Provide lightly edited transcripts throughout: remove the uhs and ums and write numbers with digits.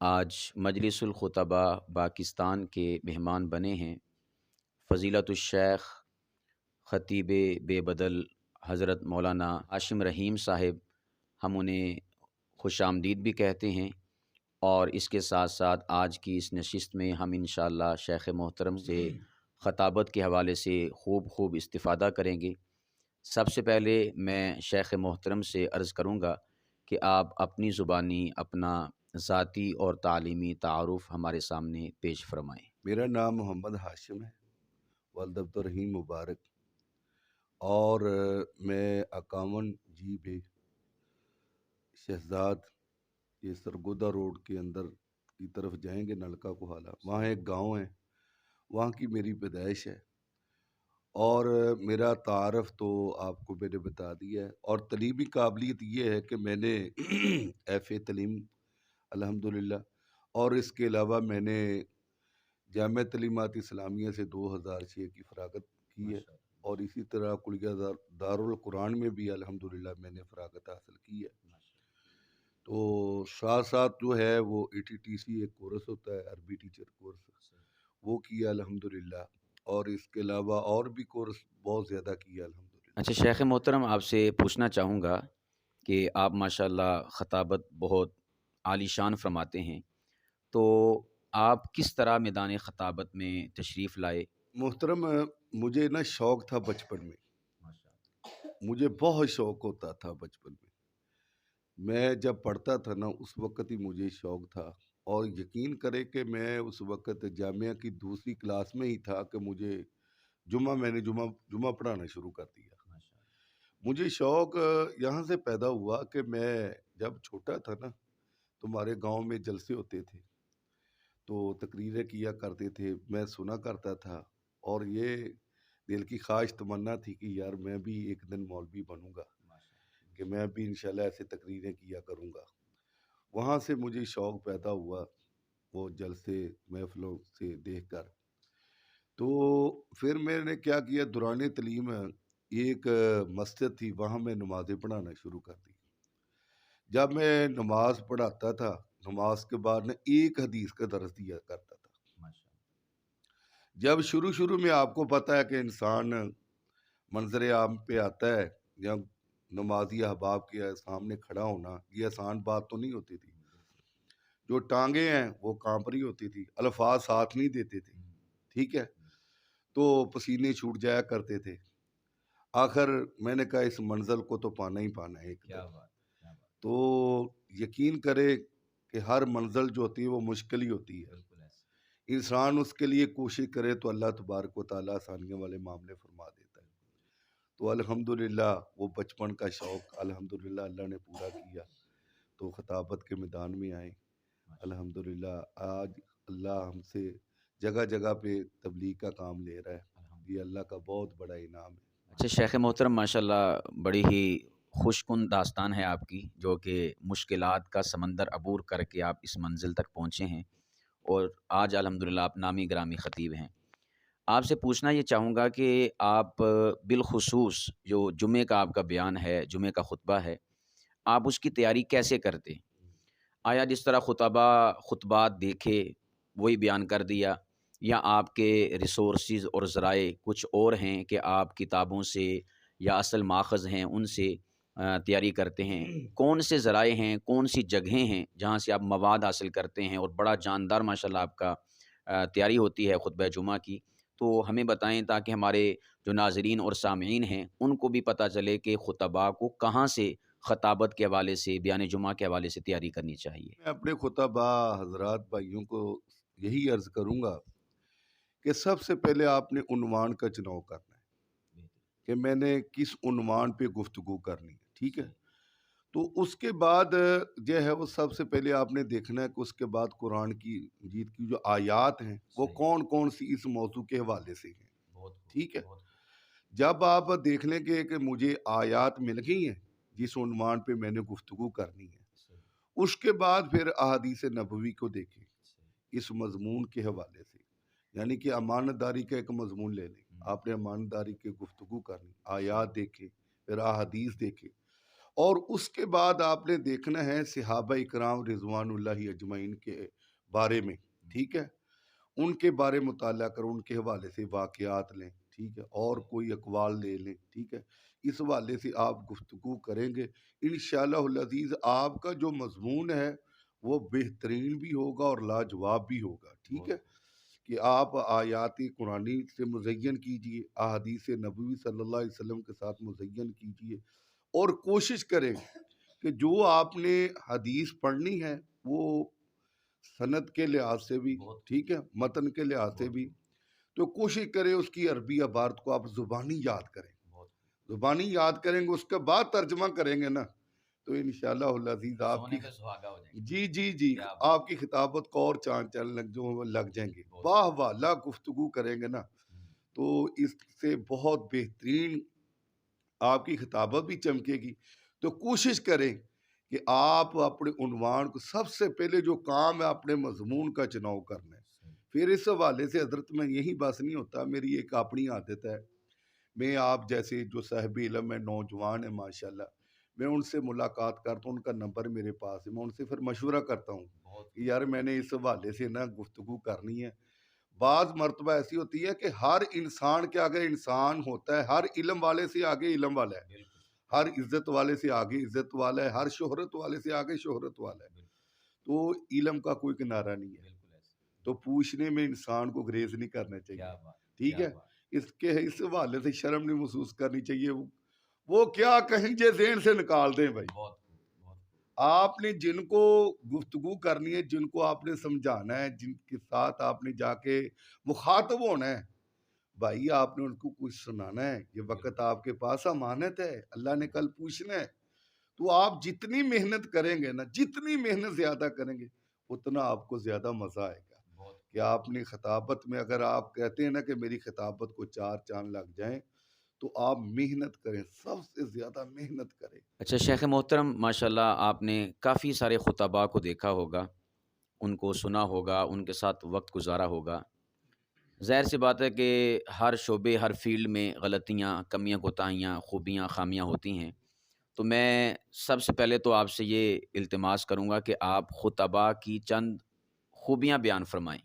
آج مجلس الخطبہ پاکستان کے مہمان بنے ہیں فضیلت الشیخ خطیب بے بدل حضرت مولانا ہاشم رحیم صاحب۔ ہم انہیں خوش آمدید بھی کہتے ہیں، اور اس کے ساتھ ساتھ آج کی اس نشست میں ہم انشاءاللہ شیخ محترم سے خطابت کے حوالے سے خوب استفادہ کریں گے۔ سب سے پہلے میں شیخ محترم سے عرض کروں گا کہ آپ اپنی زبانی اپنا ذاتی اور تعلیمی تعارف ہمارے سامنے پیش فرمائیں۔ میرا نام محمد ہاشم ہے، والد عبدالرحیم مبارک، اور میں 51 جی بے شہزاد، یہ سرگودا روڈ کے اندر کی طرف جائیں گے نلکا کو حالہ، وہاں ایک گاؤں ہے، وہاں کی میری پیدائش ہے، اور میرا تعارف تو آپ کو میں نے بتا دیا ہے۔ اور تعلیمی قابلیت یہ ہے کہ میں نے ایف اے تعلیم الحمدللہ، اور اس کے علاوہ میں نے جامعہ تعلیمات اسلامیہ سے 2006 کی فراغت کی ہے، اور اسی طرح کلیہ دارالقرآن میں بھی الحمدللہ میں نے فراغت حاصل کی ہے۔ تو ساتھ ساتھ جو ہے وہ ATTC ایک کورس ہوتا ہے، عربی ٹیچر کورس، وہ کیا الحمدللہ، اور اس کے علاوہ اور بھی کورس بہت زیادہ کیا الحمدللہ۔ اچھا شیخ محترم، آپ سے پوچھنا چاہوں گا کہ آپ ماشاءاللہ خطابت بہت عالی شان فرماتے ہیں، تو آپ کس طرح میدان خطابت میں تشریف لائے؟ محترم، مجھے نا شوق تھا بچپن میں، مجھے بہت شوق ہوتا تھا بچپن میں، میں جب پڑھتا تھا نا اس وقت ہی مجھے شوق تھا، اور یقین کرے کہ میں اس وقت جامعہ کی دوسری کلاس میں ہی تھا کہ میں نے جمعہ پڑھانا شروع کر دیا۔ مجھے شوق یہاں سے پیدا ہوا کہ میں جب چھوٹا تھا نا تو ہمارے گاؤں میں جلسے ہوتے تھے، تو تقریریں کیا کرتے تھے، میں سنا کرتا تھا، اور یہ دل کی خواہش تمنا تھی کہ یار میں بھی ایک دن مولوی بنوں گا، کہ میں بھی انشاءاللہ ایسے تقریریں کیا کروں گا۔ وہاں سے مجھے شوق پیدا ہوا وہ جلسے محفلوں سے دیکھ کر۔ تو پھر میں نے کیا کیا، دوران تعلیم ایک مسجد تھی، وہاں میں نمازیں پڑھانا شروع کر دی۔ جب میں نماز پڑھاتا تھا، نماز کے بعد میں ایک حدیث کا درس دیا کرتا تھا۔ جب شروع میں آپ کو پتہ ہے کہ انسان منظر عام پہ آتا ہے، یا نمازی احباب کے سامنے کھڑا ہونا یہ آسان بات تو نہیں ہوتی تھی، جو ٹانگیں ہیں وہ کانپ رہی ہوتی تھی، الفاظ ساتھ نہیں دیتے تھے، ٹھیک ہے، تو پسینے چھوٹ جایا کرتے تھے۔ آخر میں نے کہا اس منزل کو تو پانا ہی پانا ہے ایک دن۔ تو یقین کرے کہ ہر منزل جو ہوتی ہے وہ مشکل ہی ہوتی ہے، انسان اس کے لیے کوشش کرے تو اللہ تبارک و تعالیٰ آسانیوں والے معاملے فرما دیتا ہے۔ تو الحمدللہ وہ بچپن کا شوق الحمدللہ اللہ نے پورا کیا، تو خطابت کے میدان میں آئے الحمدللہ۔ آج اللہ ہم سے جگہ جگہ پہ تبلیغ کا کام لے رہا ہے، یہ اللہ کا بہت بڑا انعام ہے۔ اچھا شیخ محترم، ماشاءاللہ بڑی ہی خوش کن داستان ہے آپ کی، جو کہ مشکلات کا سمندر عبور کر کے آپ اس منزل تک پہنچے ہیں، اور آج الحمدللہ آپ نامی گرامی خطیب ہیں۔ آپ سے پوچھنا یہ چاہوں گا کہ آپ بالخصوص جو جمعے کا آپ کا بیان ہے، جمعے کا خطبہ ہے، آپ اس کی تیاری کیسے کرتے؟ آیا جس طرح خطبات دیکھے وہی بیان کر دیا، یا آپ کے ریسورسز اور ذرائع کچھ اور ہیں کہ آپ کتابوں سے یا اصل ماخذ ہیں ان سے تیاری کرتے ہیں؟ کون سے ذرائع ہیں، کون سی جگہیں ہیں جہاں سے آپ مواد حاصل کرتے ہیں، اور بڑا جاندار ماشاءاللہ آپ کا تیاری ہوتی ہے خطبہ جمعہ کی؟ تو ہمیں بتائیں تاکہ ہمارے جو ناظرین اور سامعین ہیں ان کو بھی پتہ چلے کہ خطباء کو کہاں سے خطابت کے حوالے سے، بیان جمعہ کے حوالے سے تیاری کرنی چاہیے۔ میں اپنے خطباء حضرات بھائیوں کو یہی عرض کروں گا کہ سب سے پہلے آپ نے عنوان کا چناؤ کرنا ہے کہ میں نے کس عنوان پہ گفتگو کرنی ہے، ٹھیک ہے۔ تو اس کے بعد جو ہے وہ سب سے پہلے آپ نے دیکھنا ہے کہ اس کے بعد قرآن کی مجید کی جو آیات ہیں وہ کون کون سی اس موضوع کے حوالے سے ہیں، ٹھیک ہے۔ جب آپ دیکھ لیں کہ مجھے آیات مل گئی ہیں جس عنوان پہ میں نے گفتگو کرنی ہے، اس کے بعد پھر احادیث نبوی کو دیکھیں اس مضمون کے حوالے سے، یعنی کہ امانت داری کا ایک مضمون لے لیں، آپ نے امانت داری کے گفتگو کرنی، آیات دیکھیں، پھر احادیث دیکھیں، اور اس کے بعد آپ نے دیکھنا ہے صحابہ اکرام رضوان اللہ اجمعین کے بارے میں، ٹھیک ہے، ان کے بارے مطالعہ کرو، ان کے حوالے سے واقعات لیں، ٹھیک ہے، اور کوئی اقوال لے لیں، ٹھیک ہے، اس حوالے سے آپ گفتگو کریں گے انشاءاللہ العزیز، آپ کا جو مضمون ہے وہ بہترین بھی ہوگا اور لاجواب بھی ہوگا، ٹھیک ہے، کہ آپ آیات قرآنی سے مزین کیجئے، احادیث نبوی صلی اللہ علیہ وسلم کے ساتھ مزین کیجئے، اور کوشش کریں کہ جو آپ نے حدیث پڑھنی ہے وہ سند کے لحاظ سے بھی، ٹھیک ہے، متن کے لحاظ سے بھی، تو کوشش کریں اس کی عربی عبارت کو آپ زبانی یاد کریں، زبانی یاد کریں گے، اس کے بعد ترجمہ کریں گے نا، تو انشاءاللہ العزیز آپ کی جی جی جی آپ کی خطابت کو اور چاند چل لگ جائیں گے، واہ واہ لا گفتگو کریں گے نا، تو اس سے بہت بہترین آپ کی خطابت بھی چمکے گی۔ تو کوشش کریں کہ آپ اپنے عنوان کو سب سے پہلے جو کام ہے اپنے مضمون کا چناؤ کرنا ہے، پھر اس حوالے سے حضرت میں یہی بس نہیں ہوتا، میری ایک اپنی عادت ہے، میں آپ جیسے جو صاحب علم ہے، نوجوان ہے ماشاءاللہ، میں ان سے ملاقات کرتا ہوں، ان کا نمبر میرے پاس ہے، میں ان سے پھر مشورہ کرتا ہوں کہ یار میں نے اس حوالے سے نا گفتگو کرنی ہے۔ بعض مرتبہ ایسی ہوتی ہے کہ ہر انسان کے آگے انسان ہوتا ہے، ہر علم والے سے آگے علم والا ہے، ہر عزت والے سے آگے عزت والا ہے، ہر شہرت والے سے آگے شہرت والا ہے، تو علم کا کوئی کنارہ نہیں ہے، تو پوچھنے میں انسان کو گریز نہیں کرنا چاہیے، ٹھیک ہے، اس حوالے سے شرم نہیں محسوس کرنی چاہیے، وہ کیا کہیں جے ذہن سے نکال دیں بھائی، آپ نے جن کو گفتگو کرنی ہے، جن کو آپ نے سمجھانا ہے، جن کے ساتھ آپ نے جا کے مخاطب ہونا ہے، بھائی آپ نے ان کو کچھ سنانا ہے، یہ وقت آپ کے پاس امانت ہے، اللہ نے کل پوچھنا ہے، تو آپ جتنی محنت کریں گے نا، جتنی محنت زیادہ کریں گے اتنا آپ کو زیادہ مزہ آئے گا، کہ آپ نے خطابت میں اگر آپ کہتے ہیں نا کہ میری خطابت کو 4 چاند لگ جائیں، تو آپ محنت کریں، سب سے زیادہ محنت کریں۔ اچھا شیخ محترم، ماشاءاللہ آپ نے کافی سارے خطباء کو دیکھا ہوگا، ان کو سنا ہوگا، ان کے ساتھ وقت گزارا ہوگا۔ ظاہر سی بات ہے کہ ہر شعبے، ہر فیلڈ میں غلطیاں، کمیاں، کوتاہیاں، خوبیاں، خامیاں ہوتی ہیں۔ تو میں سب سے پہلے تو آپ سے یہ التماس کروں گا کہ آپ خطباء کی چند خوبیاں بیان فرمائیں،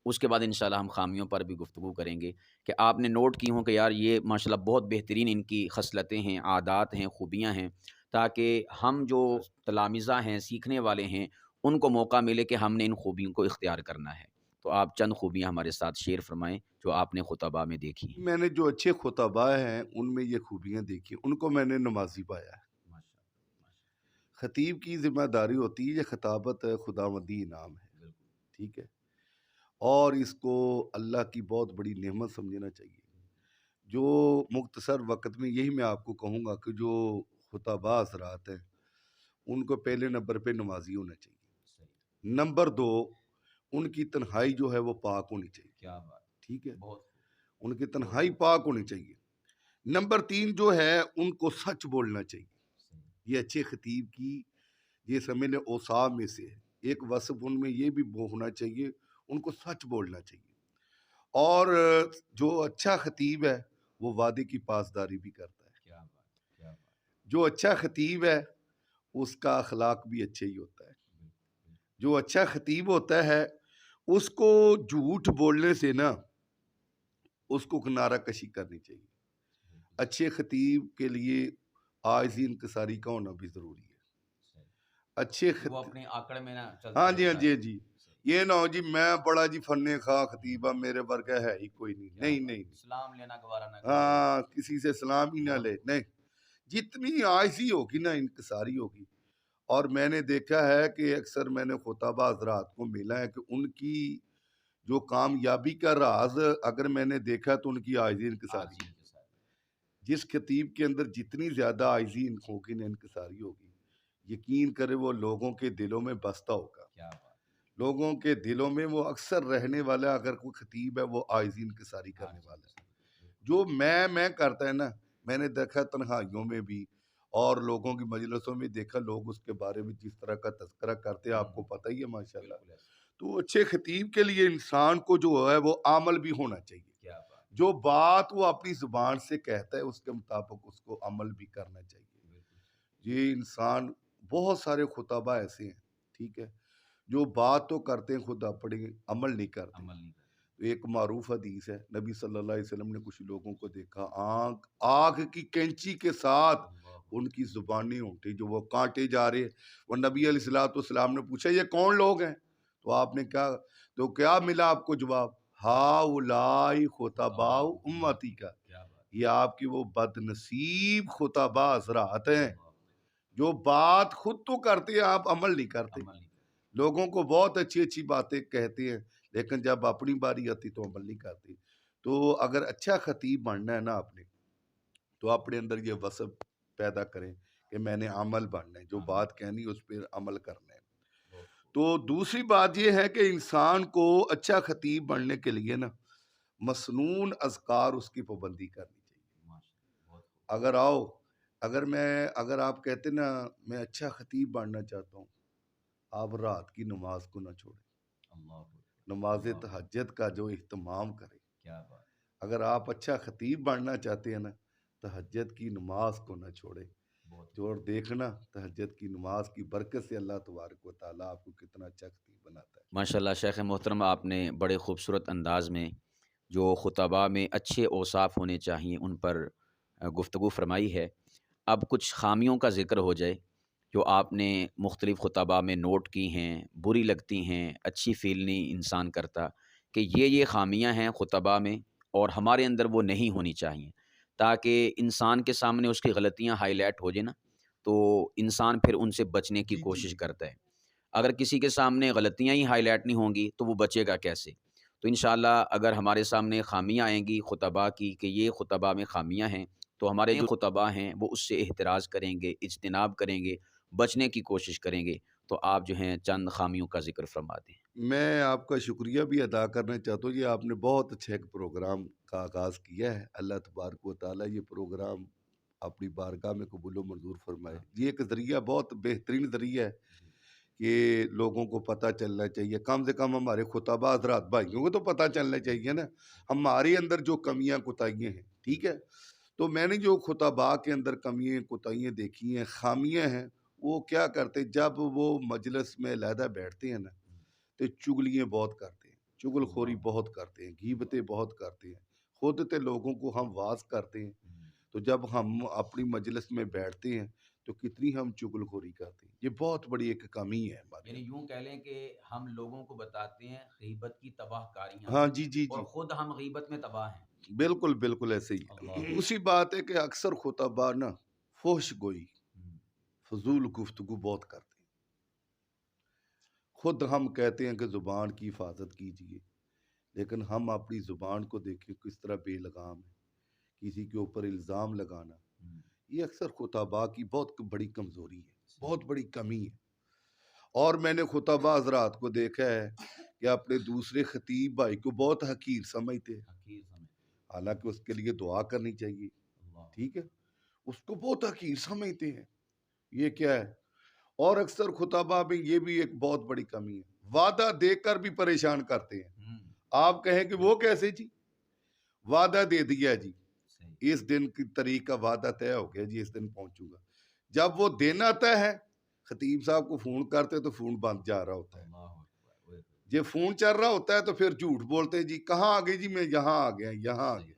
اس کے بعد انشاءاللہ ہم خامیوں پر بھی گفتگو کریں گے کہ آپ نے نوٹ کی ہوں کہ یار یہ ماشاءاللہ بہت بہترین ان کی خصلتیں ہیں، عادات ہیں، خوبیاں ہیں، تاکہ ہم جو تلامذہ ہیں، سیکھنے والے ہیں، ان کو موقع ملے کہ ہم نے ان خوبیوں کو اختیار کرنا ہے۔ تو آپ چند خوبیاں ہمارے ساتھ شیئر فرمائیں جو آپ نے خطباء میں دیکھی ہیں۔ میں نے جو اچھے خطباء ہیں ان میں یہ خوبیاں دیکھی، ان کو میں نے نمازی پایا ہے۔ خطیب کی ذمہ داری ہوتی ہے، یہ خطابت خداوندی انعام ہے، ٹھیک ہے، اور اس کو اللہ کی بہت بڑی نعمت سمجھنا چاہیے۔ جو مختصر وقت میں یہی میں آپ کو کہوں گا کہ جو خطباء حضرات ہیں ان کو پہلے نمبر پہ نمازی ہونا چاہیے، نمبر 2 ان کی تنہائی جو ہے وہ پاک ہونی چاہیے، ٹھیک ہے، ان کی تنہائی پاک ہونی چاہیے۔ نمبر 3 جو ہے ان کو سچ بولنا چاہیے، یہ اچھے خطیب کی یہ سمجھ لیں اوصاف میں سے ہے، ایک وصف ان میں یہ بھی ہونا چاہیے، ان کو سچ بولنا چاہیے، اور جو اچھا خطیب ہے وہ وعدے کی پاسداری بھی کرتا ہے، جو اچھا خطیب ہے اس کا اخلاق بھی اچھا ہی ہوتا ہے، جو اچھا خطیب ہوتا ہے اس کو جھوٹ بولنے سے نا اس کو کنارہ کشی کرنی چاہیے، اچھے خطیب کے لیے عاجزی انکساری کا ہونا بھی ضروری ہے، اچھے وہ اپنے آکڑ میں نہ چلتا ہاں جی ہاں رہتا جی ہے۔ ہاں جی، یہ نہ ہو جی میں بڑا جی فن خواہ خطیبہ میرے ورگا ہے ہی کوئی نہیں، نہیں نہیں، سلام لینا گوارا نہ کرے۔ ہاں کسی سے سلام ہی نہ لے، نہیں، جتنی عاجزی ہوگی نا انکساری ہوگی، اور میں نے دیکھا ہے کہ اکثر میں نے خطباء حضرات کو ملا ہے کہ ان کی جو کامیابی کا راز اگر میں نے دیکھا تو ان کی عاجزی انکساری ہے، جس خطیب کے اندر جتنی زیادہ عاجزی ہوگی نا انکساری ہوگی، یقین کرے وہ لوگوں کے دلوں میں بستا ہوگا، لوگوں کے دلوں میں وہ اکثر رہنے والا، اگر کوئی خطیب ہے وہ عاجزی انکساری کرنے والا ہے، جو میں کرتا ہے نا، میں نے دیکھا تنہائیوں میں بھی اور لوگوں کی مجلسوں میں دیکھا لوگ اس کے بارے میں جس طرح کا تذکرہ کرتے ہیں آپ کو پتہ ہی ہے ماشاءاللہ، تو اچھے خطیب کے لیے انسان کو جو ہے وہ عمل بھی ہونا چاہیے، جو بات وہ اپنی زبان سے کہتا ہے اس کے مطابق اس کو عمل بھی کرنا چاہیے، یہ انسان بہت سارے خطبہ ایسے ہیں، ٹھیک ہے، جو بات تو کرتے ہیں خود اپنے عمل نہیں کرتے۔ عمل نہیں ایک معروف حدیث ہے، نبی صلی اللہ علیہ وسلم نے کچھ لوگوں کو دیکھا آگ کی کینچی کے ساتھ کرتے۔ ان کی زبانیں اٹھی جو وہ کانٹے جا رہے، وہ نبی علیہ الصلوۃ والسلام نے پوچھا یہ کون لوگ ہیں؟ تو آپ نے کیا ملا آپ کو جواب؟ ہاؤلائی خطباء امتی کا، کیا بات یہ آپ کی وہ بد نصیب خطباء حضرات ہیں ہے۔ جو بات خود تو کرتے ہیں، آپ عمل نہیں کرتے۔ عمل نہیں کرتے۔ لوگوں کو بہت اچھی اچھی باتیں کہتے ہیں لیکن جب اپنی باری آتی تو عمل نہیں کرتے۔ تو اگر اچھا خطیب بننا ہے نا آپ نے، تو اپنے اندر یہ وصف پیدا کریں کہ میں نے عمل بننا ہے، جو بات کہنی ہے اس پہ عمل کرنا ہے۔ تو دوسری بات یہ ہے کہ انسان کو اچھا خطیب بننے کے لیے نا مسنون اذکار اس کی پابندی کرنی چاہیے۔ اگر آپ کہتے نا میں اچھا خطیب بننا چاہتا ہوں، آپ رات کی نماز کو نہ چھوڑیں، نماز تہجد کا جو اہتمام کریں۔ اگر آپ اچھا خطیب بننا چاہتے ہیں نا، تہجد کی نماز کو نہ چھوڑیں۔ جو دیکھنا تہجد کی نماز کی برکت سے اللہ تبارک و تعالیٰ آپ کو کتنا اچھا خطیب بناتا ہے۔ ماشاءاللہ شیخ محترم، آپ نے بڑے خوبصورت انداز میں جو خطباء میں اچھے اوصاف ہونے چاہیے ان پر گفتگو فرمائی ہے۔ اب کچھ خامیوں کا ذکر ہو جائے جو آپ نے مختلف خطباء میں نوٹ کی ہیں، بری لگتی ہیں، اچھی فیل نہیں انسان کرتا کہ یہ خامیاں ہیں خطباء میں اور ہمارے اندر وہ نہیں ہونی چاہیے، تاکہ انسان کے سامنے اس کی غلطیاں ہائی لائٹ ہو جائیں نا، تو انسان پھر ان سے بچنے کی جی جی کوشش کرتا ہے۔ اگر کسی کے سامنے غلطیاں ہی ہائی لائٹ نہیں ہوں گی تو وہ بچے گا کیسے؟ تو انشاءاللہ اگر ہمارے سامنے خامیاں آئیں گی خطباء کی کہ یہ خطباء میں خامیاں ہیں، تو ہمارے جو خطباء ہیں وہ اس سے احتراز کریں گے، اجتناب کریں گے، بچنے کی کوشش کریں گے۔ تو آپ جو ہیں چند خامیوں کا ذکر فرما دیں۔ میں آپ کا شکریہ بھی ادا کرنا چاہتا ہوں، یہ آپ نے بہت اچھا ایک پروگرام کا آغاز کیا ہے۔ اللہ تبارک و تعالیٰ یہ پروگرام اپنی بارگاہ میں قبول و منظور فرمائے۔ یہ ایک ذریعہ، بہت بہترین ذریعہ ہے کہ لوگوں کو پتہ چلنا چاہیے، کم سے کم ہمارے خطباء حضرات بھائیوں کو تو پتہ چلنا چاہیے نا ہمارے اندر جو کمیاں کوتاہیاں ہیں، ٹھیک ہے۔ تو میں نے جو خطباء کے اندر کمیاں کوتاہیاں دیکھی ہیں، خامیاں ہیں، وہ کیا کرتے جب وہ مجلس میں علیحدہ بیٹھتے ہیں نا تو چگلیاں بہت کرتے ہیں، چگل خوری بہت کرتے ہیں، غیبتیں بہت کرتے ہیں، خود تے لوگوں کو ہم واز کرتے ہیں۔ تو جب ہم اپنی مجلس میں بیٹھتے ہیں تو کتنی ہم چگل خوری کرتے ہیں، یہ بہت بڑی ایک کمی ہے ہمارے یعنی اندر۔ یوں کہہ لیں کہ ہم لوگوں کو بتاتے ہیں غیبت کی تباہ کاریاں ہاں جی جی اور جی، خود ہم غیبت میں تباہ ہیں۔ بالکل بالکل ایسے ہی اللہ۔ ہے۔ اسی بات ہے کہ اکثر خطباء نا فحش گوئی، فضول گفتگو بہت کرتے ہیں۔ خود ہم کہتے ہیں کہ زبان کی حفاظت کیجیے، لیکن ہم اپنی زبان کو دیکھیں کس طرح بے لگام ہے، کسی کے اوپر الزام لگانا، یہ اکثر خطباء کی بہت بڑی کمزوری ہے، بہت بڑی کمی ہے۔ اور میں نے خطباء حضرات کو دیکھا ہے کہ اپنے دوسرے خطیب بھائی کو بہت حقیر سمجھتے ہیں، حالانکہ اس کے لیے دعا کرنی چاہیے، ٹھیک ہے، اس کو بہت حقیر سمجھتے ہیں۔ یہ کیا ہے؟ اور اکثر خطباء میں یہ بھی ایک بہت بڑی کمی ہے، وعدہ دے کر بھی پریشان کرتے ہیں۔ آپ کہیں کہ وہ کیسے جی؟ وعدہ دے دیا جی، اس دن کی تاریخ کا وعدہ طے ہو گیا جی، اس دن پہنچوں گا، جب وہ دن آتا ہے خطیب صاحب کو فون کرتے تو فون بند جا رہا ہوتا ہے، جب فون چل رہا ہوتا ہے تو پھر جھوٹ بولتے جی کہاں آ گئی جی، میں یہاں آ گیا، یہاں آ گیا،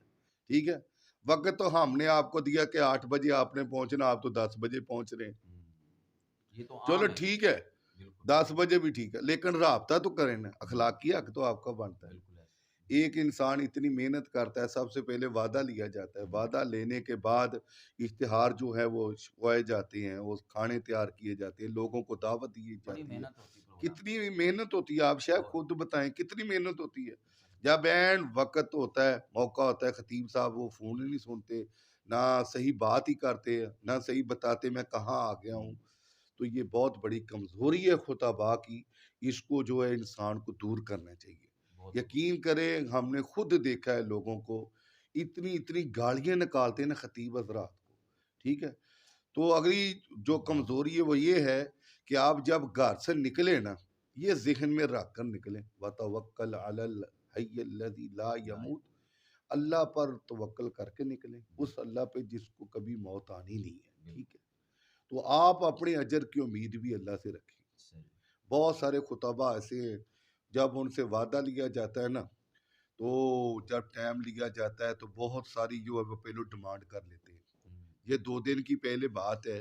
ٹھیک ہے۔ وقت تو ہم نے آپ کو دیا کہ 8 بجے آپ نے پہنچنا، آپ تو 10 بجے پہنچ رہے ہیں، یہ تو چلو عام ہے۔ ٹھیک ہے، 10 بجے بھی ٹھیک ہے، لیکن رابطہ تو کریں نا، اخلاقی حق تو آپ کا بنتا ہے۔ ایک انسان اتنی محنت کرتا ہے، سب سے پہلے وعدہ لیا جاتا ہے، وعدہ لینے کے بعد اشتہار جو ہے وہ چھپوائے جاتے ہیں، وہ کھانے تیار کیے جاتے ہیں، لوگوں کو دعوت دی جاتی ہے۔ کتنی محنت ہوتی ہے، آپ شاید خود بتائیں کتنی محنت ہوتی ہے۔ جب این وقت ہوتا ہے، موقع ہوتا ہے، خطیب صاحب وہ فون ہی نہیں سنتے، نہ صحیح بات ہی کرتے، نہ صحیح بتاتے میں کہاں آ گیا ہوں۔ تو یہ بہت بڑی کمزوری ہے خطباء کی، اس کو جو ہے انسان کو دور کرنا چاہیے۔ یقین کریں ہم نے خود دیکھا ہے لوگوں کو اتنی اتنی گالیاں نکالتے ہیں نا خطیب حضرات کو، ٹھیک ہے۔ تو اگلی جو کمزوری ہے وہ یہ ہے کہ آپ جب گھر سے نکلے نا، یہ ذہن میں رکھ کر نکلیں، وَتَوَكَّلْ عَلَى الْحَيِّ الَّذِي لَا يَمُوتُ، اللہ پر توکل کر کے نکلیں، اس اللہ پہ جس کو کبھی موت آنی نہیں ہے، ٹھیک ہے۔ تو آپ اپنے اجر کی امید بھی اللہ سے رکھیں. بہت سارے خطبہ ایسے ہیں جب ان سے وعدہ لیا جاتا ہے نا تو جب ٹائم لیا جاتا ہے تو بہت ساری جو ہے وہ پہلو ڈیمانڈ کر لیتے ہیں. یہ 2 دن کی پہلے بات ہے,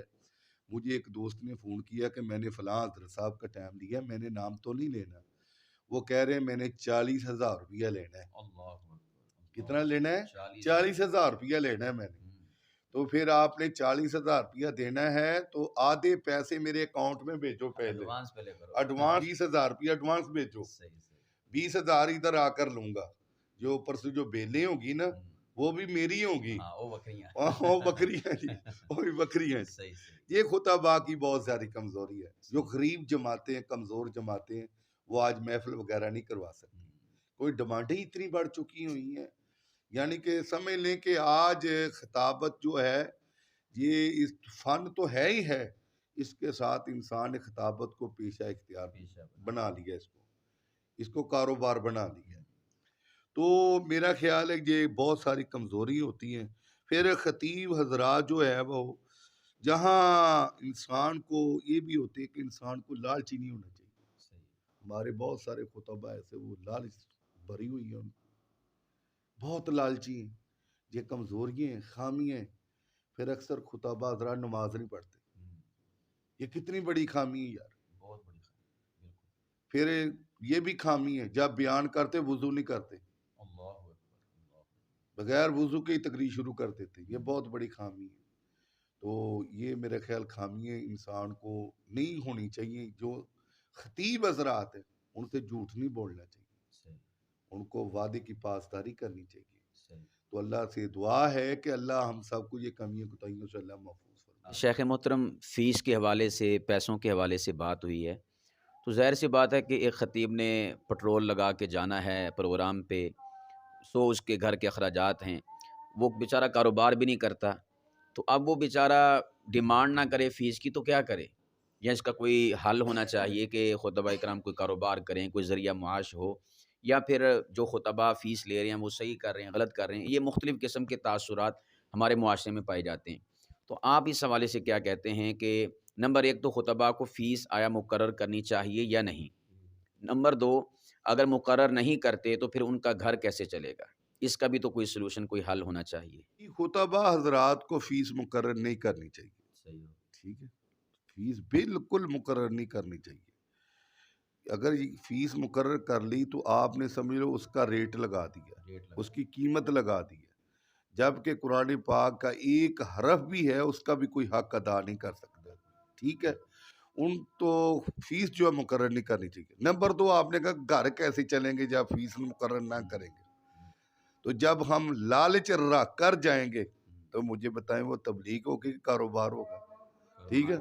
مجھے ایک دوست نے فون کیا کہ میں نے فلاں حضرت صاحب کا ٹائم لیا, میں نے نام تو نہیں لینا, وہ کہہ رہے ہیں میں نے 40,000 روپیہ لینا ہے. کتنا لینا ہے؟ 40,000 روپیہ لینا ہے میں نے. تو پھر آپ نے 40,000 روپیہ دینا ہے تو آدھے پیسے میرے اکاؤنٹ میں بھیجو, پہلے ایڈوانس 20,000 روپیہ ایڈوانس بھیجو. 20,000 ادھر آ کر لوں گا, جو اوپر سے جو بیلیں ہوں گی نا وہ بھی میری ہوں گی, وہ بکریاں جی, وہ بھی بکریاں. یہ خطبہ کی بہت زیادہ کمزوری ہے. جو غریب جماعتیں ہیں, کمزور جماعتیں ہیں, وہ آج محفل وغیرہ نہیں کروا سکتی. کوئی ڈیمانڈیں اتنی بڑھ چکی ہوئی ہیں, یعنی کہ سمجھ لیں کہ آج خطابت جو ہے یہ اس فن تو ہے ہی ہے, اس کے ساتھ انسان نے خطابت کو پیشہ اختیار بنا لیا, اس کو کاروبار بنا لیا. تو میرا خیال ہے کہ یہ بہت ساری کمزوری ہوتی ہیں. پھر خطیب حضرات جو ہے وہ جہاں انسان کو یہ بھی ہوتے کہ انسان کو لالچی نہیں ہونا چاہیے. ہمارے بہت سارے خطبہ ایسے وہ لالچ بھری ہوئی ہیں, بہت لالچی ہیں. یہ کمزوریاں ہیں, خامیاں ہیں. پھر اکثر خطبہ حضرات نماز نہیں پڑھتے. یہ کتنی بڑی خامی ہے یار, بہت بڑی خامی. پھر یہ بھی خامی ہے جب بیان کرتے وضو نہیں کرتے, بغیر وضو کے ہی تقریر شروع کر دیتے. یہ بہت بڑی خامی ہے. تو یہ میرا خیال خامیاں انسان کو نہیں ہونی چاہیے. جو خطیب حضرات ہیں ان سے جھوٹ نہیں بولنا چاہیے, ان کو وعدے کی پاسداری کرنی چاہیے. تو اللہ سے دعا ہے کہ اللہ ہم سب کو یہ کمیاں کوتاہیوں سے اللہ محفوظ فرمائے. شیخ محترم, فیس کے حوالے سے, پیسوں کے حوالے سے بات ہوئی ہے, تو ظاہر سی بات ہے کہ ایک خطیب نے پٹرول لگا کے جانا ہے پروگرام پہ, سو اس کے گھر کے اخراجات ہیں, وہ بیچارہ کاروبار بھی نہیں کرتا, تو اب وہ بیچارہ ڈیمانڈ نہ کرے فیس کی تو کیا کرے؟ یا اس کا کوئی حل ہونا چاہیے کہ خطبہ کرام کوئی کاروبار کریں, کوئی ذریعہ معاش ہو, یا پھر جو خطبہ فیس لے رہے ہیں وہ صحیح کر رہے ہیں, غلط کر رہے ہیں. یہ مختلف قسم کے تاثرات ہمارے معاشرے میں پائے جاتے ہیں. تو آپ اس حوالے سے کیا کہتے ہیں کہ نمبر 1 تو خطبہ کو فیس آیا مقرر کرنی چاہیے یا نہیں؟ نمبر 2, اگر مقرر نہیں کرتے تو پھر ان کا گھر کیسے چلے گا؟ اس کا بھی تو کوئی سلوشن, کوئی حل ہونا چاہیے. خطبہ حضرات کو فیس مقرر نہیں کرنی چاہیے. ٹھیک ہے, فیس بالکل مقرر نہیں کرنی چاہیے. اگر فیس مقرر کر لی تو آپ نے سمجھ لو اس کا ریٹ لگا دیا, اس کی قیمت لگا دی ہے, جبکہ قرآن پاک کا ایک حرف بھی ہے اس کا بھی کوئی حق ادا نہیں کر سکتا. ٹھیک ہے, ان تو فیس جو ہے مقرر نہیں کرنی چاہیے. نمبر 2, آپ نے کہا گھر کیسے چلیں گے جب فیس مقرر نہ کریں گے؟ تو جب ہم لالچ رکھ کر جائیں گے تو مجھے بتائیں وہ تبلیغ ہوگی کہ کاروبار ہوگا؟ ٹھیک ہے,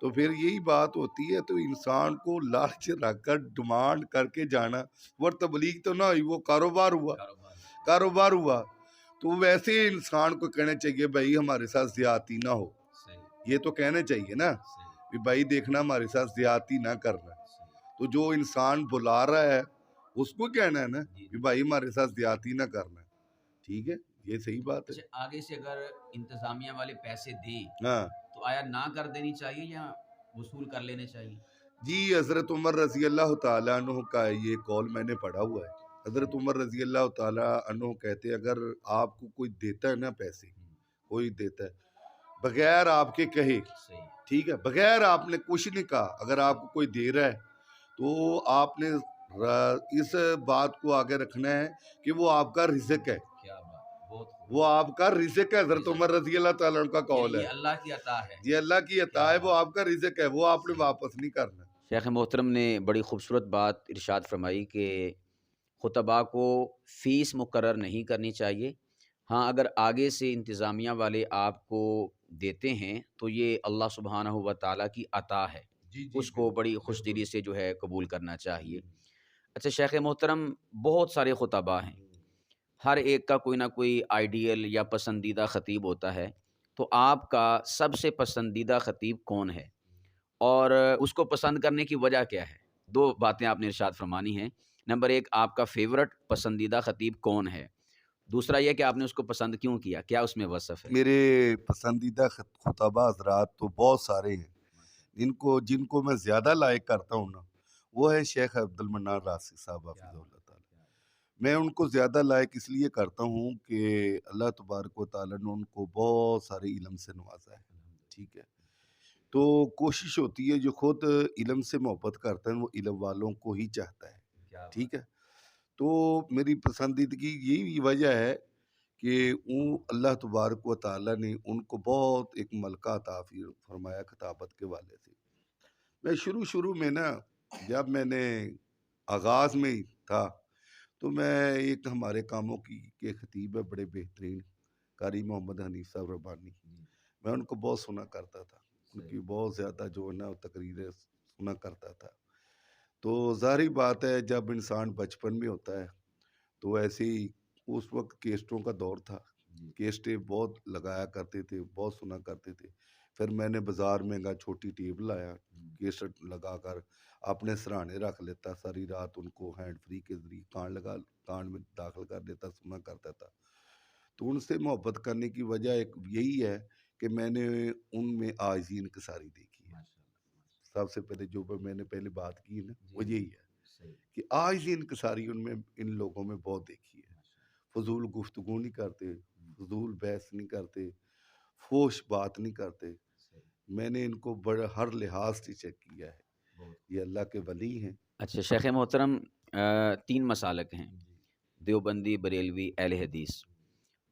تو پھر یہی بات ہوتی ہے. تو انسان کو لالچ رکھ کر ڈیمانڈ کر کے جانا, وہ تبلیغ تو نہ ہوئی, وہ کاروبار ہوا. تو ویسے انسان کو کہنا چاہیے بھائی ہمارے ساتھ زیادتی نہ ہو. یہ تو کہنا چاہیے نا کہ بھائی دیکھنا ہمارے ساتھ زیادتی نہ کرنا. تو جو انسان بلا رہا ہے اس کو کہنا ہے نا کہ بھائی ہمارے ساتھ زیادتی نہ کرنا. ٹھیک ہے, یہ صحیح بات ہے. آگے سے اگر انتظامیہ والے پیسے دیں ہاں تو آیا نہ کر دینی چاہیے یا وصول کر لینے چاہیے؟ جی, حضرت عمر رضی اللہ تعالیٰ عنہ کا یہ قول میں نے پڑھا ہوا ہے. حضرت عمر رضی اللہ تعالیٰ عنہ کہتے ہیں اگر آپ کو کوئی دیتا ہے نا پیسے, کوئی دیتا ہے بغیر آپ کے کہے, ٹھیک ہے, بغیر آپ نے کچھ نہیں کہا, اگر آپ کو کوئی دے رہا ہے تو آپ نے اس بات کو آگے رکھنا ہے کہ وہ آپ کا رزق ہے, وہ آپ کا رزق ہے. حضرت عمر رضی اللہ تعالیٰ عنہ کا قول ہے, اللہ کی عطا ہے, یہ اللہ کی عطا ہے, وہ آپ کا رزق ہے, وہ آپ نے واپس نہیں کرنا. شیخ محترم نے بڑی خوبصورت بات ارشاد فرمائی کہ خطبہ کو فیس مقرر نہیں کرنی چاہیے. ہاں, اگر آگے سے انتظامیہ والے آپ کو دیتے ہیں تو یہ اللہ سبحانہ و تعالیٰ کی عطا ہے, اس کو بڑی خوش دلی سے جو ہے قبول کرنا چاہیے. اچھا شیخ محترم, بہت سارے خطبہ ہیں, ہر ایک کا کوئی نہ کوئی آئیڈیل یا پسندیدہ خطیب ہوتا ہے, تو آپ کا سب سے پسندیدہ خطیب کون ہے اور اس کو پسند کرنے کی وجہ کیا ہے؟ 2 باتیں آپ نے ارشاد فرمانی ہیں. نمبر 1, آپ کا فیورٹ پسندیدہ خطیب کون ہے؟ دوسرا یہ کہ آپ نے اس کو پسند کیوں کیا؟ کیا اس میں وصف ہے؟ میرے پسندیدہ خطبہ حضرات تو بہت سارے ہیں، جن کو میں زیادہ لائک کرتا ہوں نا، وہ ہے شیخ عبد المنان راسخ صاحب حفظہ اللہ تعالیٰ۔ میں ان کو زیادہ لائک اس لیے کرتا ہوں کہ اللہ تبارک و تعالیٰ نے ان کو بہت سارے علم سے نوازا ہے، ٹھیک ہے۔ تو کوشش ہوتی ہے جو خود علم سے محبت کرتا ہے وہ علم والوں کو ہی چاہتا ہے، ٹھیک ہے۔ تو میری پسندیدگی یہی وجہ ہے کہ اللہ تبارک و تعالیٰ نے ان کو بہت ایک ملکہ عطا فرمایا خطابت کے والے سے۔ میں شروع میں نا، جب میں نے آغاز میں ہی تھا تو میں ایک ہمارے کاموں کے خطیب ہے بڑے بہترین قاری محمد حنیف صاحب ربانی، میں ان کو بہت سنا کرتا تھا، ان کی بہت زیادہ جو ہے نا تقریریں سنا کرتا تھا۔ تو ظاہری بات ہے جب انسان بچپن میں ہوتا ہے تو ایسے ہی اس وقت کیسٹوں کا دور تھا، کیسٹیں بہت لگایا کرتے تھے، بہت سنا کرتے تھے۔ پھر میں نے بازار میں گا چھوٹی ٹیپ لایا، کیسٹ لگا کر اپنے سرانے رکھ لیتا، ساری رات ان کو ہینڈ فری کے ذریعے کان میں داخل کر دیتا، سنا کرتا تھا۔ تو ان سے محبت کرنے کی وجہ ایک یہی ہے کہ میں نے ان میں عاجزی انکساری دیکھی ہے۔ سب سے پہلے جو میں نے پہلے بات کی نا وہ یہی ہے کہ عاجزی انکساری ان لوگوں میں بہت دیکھی ہے۔ فضول گفتگو نہیں کرتے، فضول بحث نہیں کرتے، فوش بات نہیں کرتے۔ میں نے ان کو بڑا ہر لحاظ سے چیک کیا ہے، یہ اللہ کے ولی ہیں۔ اچھا شیخ محترم، 3 مسالک ہیں، دیوبندی، بریلوی، اہل حدیث۔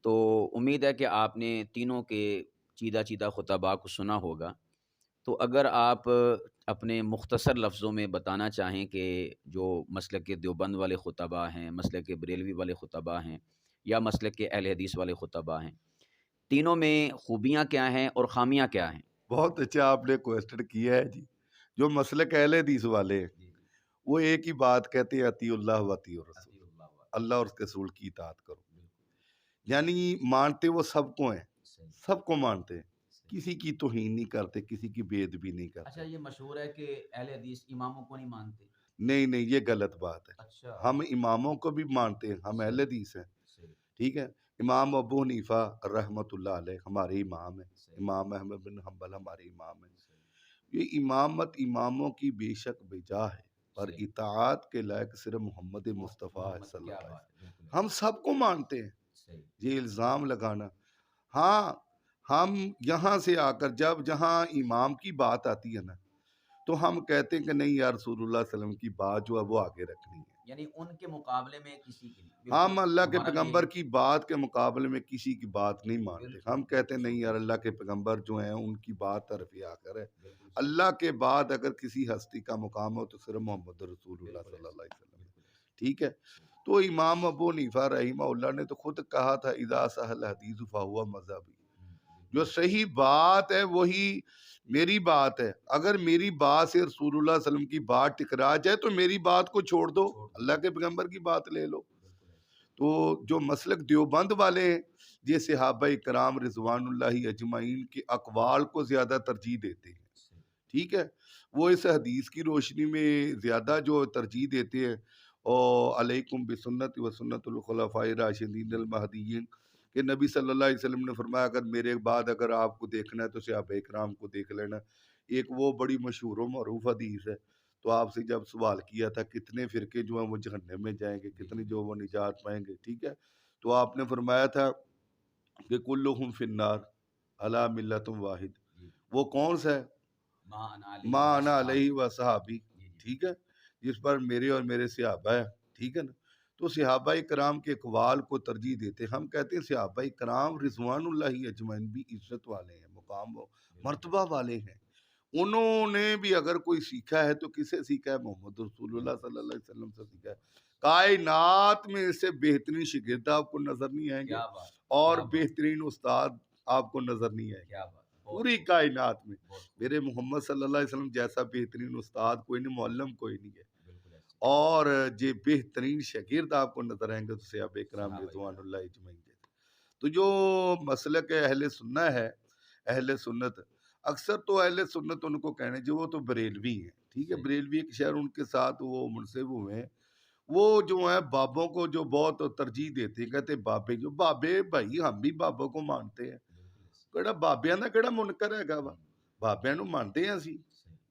تو امید ہے کہ آپ نے تینوں کے چیدہ چیدہ خطباء کو سنا ہوگا، تو اگر آپ اپنے مختصر لفظوں میں بتانا چاہیں کہ جو مسلک دیوبند والے خطباء ہیں، مسلک بریلوی والے خطباء ہیں یا مسلک اہل حدیث والے خطباء ہیں، تینوں میں خوبیاں کیا ہیں اور خامیاں کیا ہیں؟ بہت اچھا آپ نے کوسچن کیا ہے جی۔ جو مسلک اہل حدیث والے ہیں وہ ایک ہی بات کہتے ہیں، اطیع اللہ و اطیع الرسول، اللہ اور اس کے رسول کی اطاعت کرو۔ یعنی مانتے وہ سب کو ہیں، سب کو مانتے ہیں، کسی کی توہین نہیں کرتے، کسی کی بے ادبی نہیں کرتے۔ اچھا یہ مشہور ہے کہ اہل حدیث اماموں کو نہیں مانتے۔ نہیں یہ غلط بات ہے۔ اچھا ہم اماموں کو بھی مانتے ہیں، ہم اہل حدیث ہیں، ٹھیک ہے۔ امام ابو حنیفہ رحمۃ اللہ علیہ ہمارے امام ہیں، امام احمد بن حنبل ہمارے امام ہیں۔ یہ امامت اماموں کی بے شک بجا ہے، پر اطاعت کے لائق صرف محمد مصطفیٰ ہے صلی اللہ علیہ وسلم۔ ہم سب کو مانتے ہیں، یہ الزام لگانا، ہاں ہم یہاں سے آ کر جہاں امام کی بات آتی ہے نا تو ہم کہتے ہیں کہ نہیں یا رسول اللہ صلی اللہ علیہ وسلم کی بات جو ہے وہ آگے رکھنی ہے، یعنی ان کے مقابلے میں کسی کی نہیں۔ ہم اللہ کے پیغمبر کی بات کے مقابلے میں کسی کی بات نہیں مانتے۔ ہم کہتے ہیں نہیں یار اللہ کے پیغمبر جو ہیں ان کی بات طرف آ کر ہے، اللہ کے بعد اگر کسی ہستی کا مقام ہو تو صرف محمد رسول اللہ صلی اللہ علیہ وسلم، ٹھیک ہے۔ تو امام ابو حنیفہ رحمہ اللہ نے تو خود کہا تھا اذا صح الحدیث فہو مذہبی، جو صحیح بات ہے وہی میری بات ہے، اگر میری بات سے رسول اللہ صلی اللہ علیہ وسلم کی بات ٹکرا جائے تو میری بات کو چھوڑ دو، اللہ کے پیغمبر کی بات لے لو۔ تو جو مسلک دیوبند والے ہیں یہ صحابہ کرام رضوان اللہ اجمعین کے اقوال کو زیادہ ترجیح دیتے ہیں، ٹھیک ہے۔ وہ اس حدیث کی روشنی میں زیادہ جو ترجیح دیتے ہیں، اور علیکم بسنت و سنت الخلفاء راشدین المہدیین، کہ نبی صلی اللہ علیہ وسلم نے فرمایا اگر میرے بعد اگر آپ کو دیکھنا ہے تو صحابہ کرام کو دیکھ لینا۔ ایک وہ بڑی مشہور و معروف حدیث ہے۔ تو آپ سے جب سوال کیا تھا کتنے فرقے جو ہیں وہ جہنم میں جائیں گے، کتنے جو وہ نجات پائیں گے، ٹھیک ہے، تو آپ نے فرمایا تھا کہ کلہم فی النار علی ملت واحد، وہ کون سا ہے؟ ما انا علیہ و صحابی، ٹھیک ہے، جس پر میرے اور میرے صحابہ ہے، ٹھیک ہے نا۔ تو صحابہ کرام کے اقوال کو ترجیح دیتے ہیں۔ ہم کہتے ہیں صحابہ کرام رضوان اللہ اجمعین بھی عزت والے ہیں، مقام و مرتبہ والے ہیں۔ انہوں نے بھی اگر کوئی سیکھا ہے تو کسے سیکھا ہے؟ محمد رسول اللہ صلی اللہ علیہ وسلم سے سیکھا ہے۔ کائنات میں اس سے بہترین شاگرد آپ کو نظر نہیں آئیں گے اور بہترین استاد آپ کو نظر نہیں آئیں گے پوری کائنات میں۔ میرے محمد صلی اللہ علیہ وسلم جیسا بہترین استاد کوئی نہیں، معلم کوئی نہیں ہے، اور جو بہترین شاگرد آپ کو نظر آئیں گے تو صحابہ کرام رضوان اللہ اجمعین جیسے۔ تو جو مسلک اہل سنت ہے، اہل سنت، اکثر تو اہل سنت ان کو کہنے جو وہ تو بریلوی ہیں، ٹھیک ہے، بریلوی ایک شہر ان کے ساتھ وہ منسب ہوئے ہیں، وہ جو ہے بابوں کو جو بہت ترجیح دیتے ہیں، کہتے بابے جو بابے بھائی ہم بھی بابوں کو مانتے ہیں، ਕਿਹੜਾ ਬਾਬਿਆਂ ਦਾ ਕਿਹੜਾ ਮੁਨਕਰ ਹੈਗਾ ਵਾ, ਬਾਬਿਆਂ ਨੂੰ ਮੰਨਦੇ ਹਾਂ ਅਸੀਂ,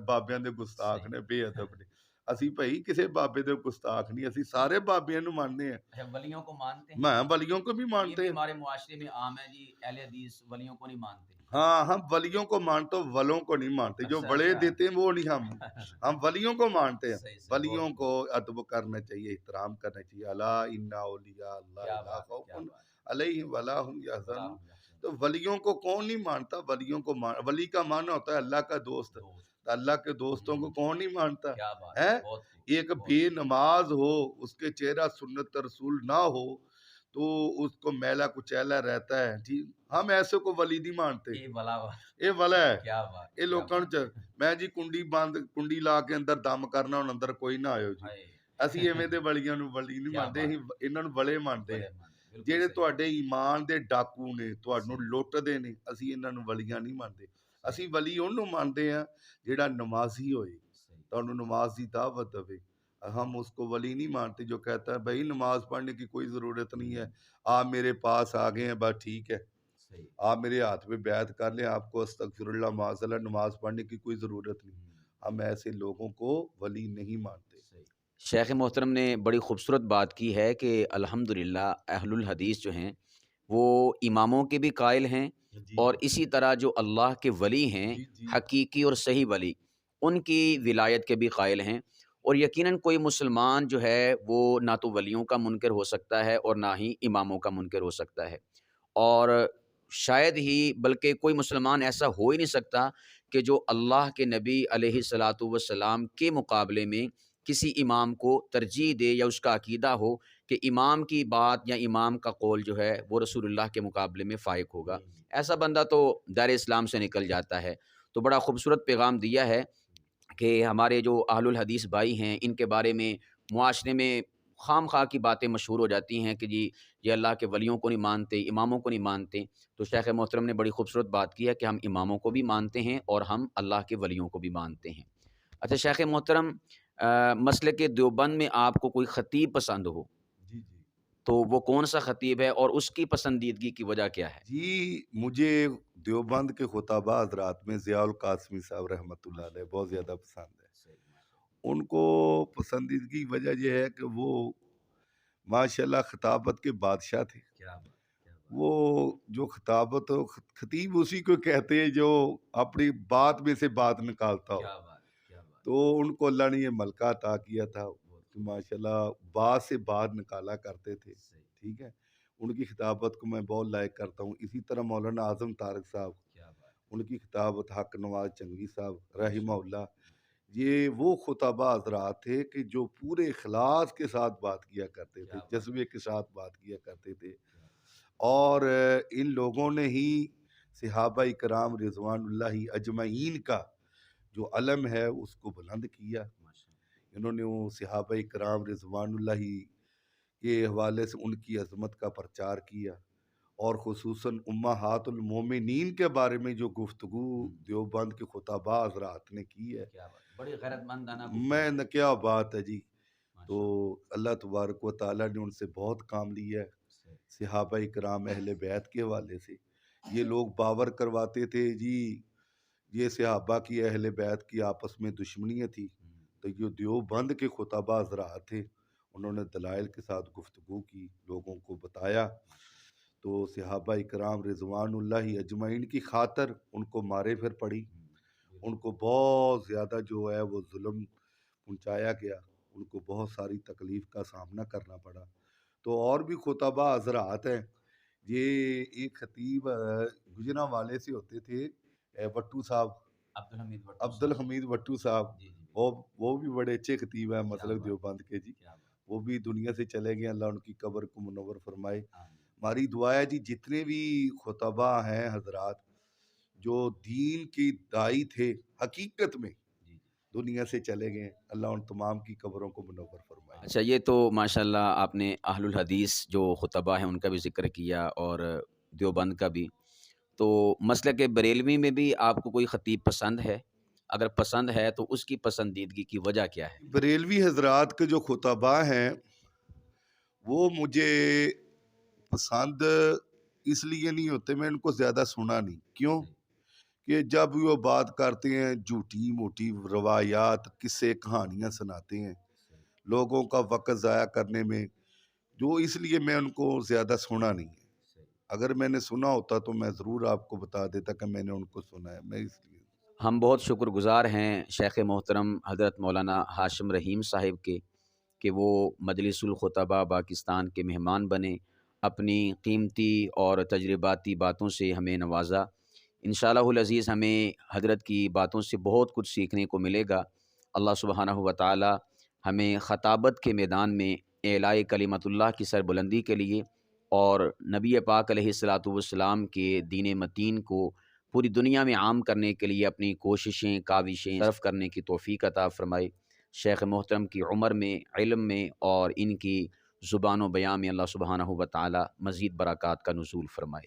ਬਾਬਿਆਂ ਦੇ ਗੁਸਤਾਖ ਨੇ, ਬੇਅਦਬ ਨੇ। ਅਸੀਂ ਭਾਈ ਕਿਸੇ ਬਾਬੇ ਦੇ ਗੁਸਤਾਖ ਨਹੀਂ, ਅਸੀਂ ਸਾਰੇ ਬਾਬਿਆਂ ਨੂੰ ਮੰਨਦੇ ਹਾਂ। اچھا ولیوں کو مانتے ہیں؟ میں ولیوں کو بھی یہ مانتے بھی ہیں। ہمارے معاشرے میں عام ہے جی، اہل حدیث ولیوں کو نہیں مانتے۔ ہاں ہم ولیوں کو مانتے، ولوں کو نہیں مانتے، جو اچھا بڑے اچھا دیتے ہیں وہ نہیں، ہم ولیوں کو مانتے ہیں۔ صحیح صحیح، ولیوں بہت کو ادب کرنا چاہیے، احترام کرنا چاہیے۔ الا ان اولیاء اللہ کیا لا بات ہے، خوف کیا بات ہے، علیہم ولا هم بڑا یحزنون۔ ہوں گا۔ تو ولیوں کو کون نہیں مانتا؟ ولیوں کو ولی کا معنی ہوتا ہے اللہ کا دوست۔ دوست، تو اللہ کے دوستوں کو کون نہیں مانتا کیا بات ہے؟ ہے، بہت خوب، ایک بہت بے نماز ہو، اس کے چہرہ سنت رسول نہ ہو تو اس کو میلا کچیلا رہتا ہے، ٹھیک؟ ہم ایسے کو ولی نہیں مانتے، یہ بلا یہ ولا ہے۔ کیا بات، ਇਹ ਲੋਕਾਂ ਨੂੰ ਮੈਂ ਜੀ ਕੁੰਡੀ ਲਾ ਕੇ ਅੰਦਰ ਦਮ ਕਰਨਾ, ਹੁਣ ਅੰਦਰ ਕੋਈ ਨਾ ਆਇਓ ਜੀ। ਅਸੀਂ ਐਵੇਂ ਦੇ ਵਲੀਆਂ ਨੂੰ ਵਲੀ ਨਹੀਂ ਮੰਨਦੇ, ਅਸੀਂ ਇਹਨਾਂ ਨੂੰ ਵਲੇ ਮੰਨਦੇ ਹਾਂ। ਜਿਹੜੇ ਤੁਹਾਡੇ ਈਮਾਨ ਦੇ ਡਾਕੂ ਨੇ, ਤੁਹਾਨੂੰ ਲੁੱਟਦੇ ਨੇ, ਅਸੀਂ ਇਹਨਾਂ ਨੂੰ ਵਲੀਆਂ ਨਹੀਂ ਮੰਨਦੇ। ਅਸੀਂ ਵਲੀ ਉਹਨੂੰ ਮੰਨਦੇ ਹਾਂ ਜਿਹੜਾ ਨਮਾਜ਼ੀ ਹੋਏ, ਤੁਹਾਨੂੰ نماز کی دعوت دے۔ ہم اس کو ولی نہیں مانتے جو کہتا ہے بھائی نماز پڑھنے کی کوئی ضرورت نہیں ہے، آپ میرے پاس آ گئے ہیں بس ٹھیک ہے، آپ میرے ہاتھ پہ بیعت کر لیں، آپ کو استغفر اللہ معاذ اللہ نماز پڑھنے کی کوئی ضرورت نہیں۔ ہم ایسے لوگوں کو ولی نہیں مانتے۔ شیخ محترم نے بڑی خوبصورت بات کی ہے کہ الحمدللہ اہل الحدیث جو ہیں وہ اماموں کے بھی قائل ہیں، اور اسی طرح جو اللہ کے ولی ہیں حقیقی اور صحیح ولی، ان کی ولایت کے بھی قائل ہیں۔ اور یقیناً کوئی مسلمان جو ہے وہ نہ تو ولیوں کا منکر ہو سکتا ہے اور نہ ہی اماموں کا منکر ہو سکتا ہے، اور شاید ہی بلکہ کوئی مسلمان ایسا ہو ہی نہیں سکتا کہ جو اللہ کے نبی علیہ الصلاۃ والسلام کے مقابلے میں کسی امام کو ترجیح دے یا اس کا عقیدہ ہو کہ امام کی بات یا امام کا قول جو ہے وہ رسول اللہ کے مقابلے میں فائق ہوگا۔ ایسا بندہ تو دائرۂ اسلام سے نکل جاتا ہے۔ تو بڑا خوبصورت پیغام دیا ہے کہ ہمارے جو اہل الحدیث بھائی ہیں ان کے بارے میں معاشرے میں خام خواہ کی باتیں مشہور ہو جاتی ہیں کہ جی یہ اللہ کے ولیوں کو نہیں مانتے، اماموں کو نہیں مانتے۔ تو شیخ محترم نے بڑی خوبصورت بات کی ہے کہ ہم اماموں کو بھی مانتے ہیں اور ہم اللہ کے ولیوں کو بھی مانتے ہیں۔ اچھا شیخ محترم، مسلک دیوبند میں آپ کو کوئی خطیب پسند ہو جی تو وہ کون سا خطیب ہے اور اس کی پسندیدگی کی وجہ کیا ہے؟ جی مجھے دیوبند کے خطباء حضرات میں ضیاء القاسمی صاحب رحمۃ اللہ علیہ بہت زیادہ پسند ہے۔ ان کو پسندیدگی کی وجہ یہ ہے کہ وہ ماشاءاللہ خطابت کے بادشاہ تھے۔ وہ جو خطیب اسی کو کہتے ہیں جو اپنی بات میں سے بات نکالتا ہو، تو ان کو اللہ نے یہ ملکہ عطا کیا تھا کہ ماشاءاللہ بات سے بات نکالا کرتے تھے، ٹھیک ہے۔ ان کی خطابت کو میں بہت لائک کرتا ہوں۔ اسی طرح مولانا اعظم طارق صاحب، ان کی خطابت، حق نواز چنگی صاحب رحمہ اللہ، یہ وہ خطباء حضرات تھے کہ جو پورے اخلاص کے ساتھ بات کیا کرتے تھے، جذبے کے ساتھ بات کیا کرتے تھے، اور ان لوگوں نے ہی صحابہ کرام رضوان اللہ اجمعین کا جو علم ہے اس کو بلند کیا۔ انہوں نے وہ صحابہ کرام رضوان اللہ کے حوالے سے ان کی عظمت کا پرچار کیا، اور خصوصاً امہات المومنین کے بارے میں جو گفتگو دیوبند کے خطباء حضرات نے کی ہے، بڑی غیرت مندانہ میں نہ کیا بات ہے جی۔ تو اللہ تبارک و تعالیٰ نے ان سے بہت کام لیا ہے۔ صحابہ کرام اہل بیت کے حوالے سے یہ لوگ باور کرواتے تھے جی یہ صحابہ کی اہل بیت کی آپس میں دشمنیاں تھی، تو یہ دیوبند کے خطباء حضرات تھے، انہوں نے دلائل کے ساتھ گفتگو کی، لوگوں کو بتایا۔ تو صحابہ کرام رضوان اللہ اجمعین کی خاطر ان کو مارے پھر پڑی، ان کو بہت زیادہ جو ہے وہ ظلم پہنچایا گیا، ان کو بہت ساری تکلیف کا سامنا کرنا پڑا۔ تو اور بھی خطباء حضرات ہیں، یہ ایک خطیب گجرانوالے سے ہوتے تھے، وٹو صاحب، عبد الحمید وٹو صاحب، وہ بھی بڑے اچھے خطیب ہیں مسلک دیوبند کے جی، وہ بھی دنیا سے چلے گئے، اللہ ان کی قبر کو منور فرمائے۔ ہماری دعا ہے جی جتنے بھی خطباء ہیں حضرات جو دین کی دائی تھے حقیقت میں دنیا سے چلے گئے، اللہ ان تمام کی قبروں کو منور فرمائے۔ اچھا یہ تو ماشاءاللہ آپ نے اہل الحدیث جو خطباء ہیں ان کا بھی ذکر کیا اور دیوبند کا بھی، تو مسلک بریلوی میں بھی آپ کو کوئی خطیب پسند ہے؟ اگر پسند ہے تو اس کی پسندیدگی کی وجہ کیا ہے؟ بریلوی حضرات کے جو خطبہ ہیں وہ مجھے پسند اس لیے نہیں ہوتے، میں ان کو زیادہ سنا نہیں. کیوں؟ کہ جب وہ بات کرتے ہیں جھوٹی موٹی روایات، قصے کہانیاں سناتے ہیں لوگوں کا وقت ضائع کرنے میں، جو اس لیے میں ان کو زیادہ سنا نہیں ہے. اگر میں نے سنا ہوتا تو میں ضرور آپ کو بتا دیتا کہ میں نے ان کو سنا ہے. میں اس لیے ہم بہت شکر گزار ہیں شیخ محترم حضرت مولانا ہاشم رحیم صاحب کے کہ وہ مجلس الخطبہ پاکستان کے مہمان بنے، اپنی قیمتی اور تجرباتی باتوں سے ہمیں نوازا. انشاءاللہ العزیز ہمیں حضرت کی باتوں سے بہت کچھ سیکھنے کو ملے گا. اللہ سبحانہ و تعالی ہمیں خطابت کے میدان میں اعلاء کلمت اللہ کی سربلندی کے لیے اور نبی پاک علیہ الصلاۃ والسلام کے دین متین کو پوری دنیا میں عام کرنے کے لیے اپنی کوششیں کاوشیں صرف کرنے کی توفیق عطا فرمائے. شیخ محترم کی عمر میں، علم میں اور ان کی زبان و بیان میں اللہ سبحانہ و تعالی مزید برکات کا نزول فرمائے.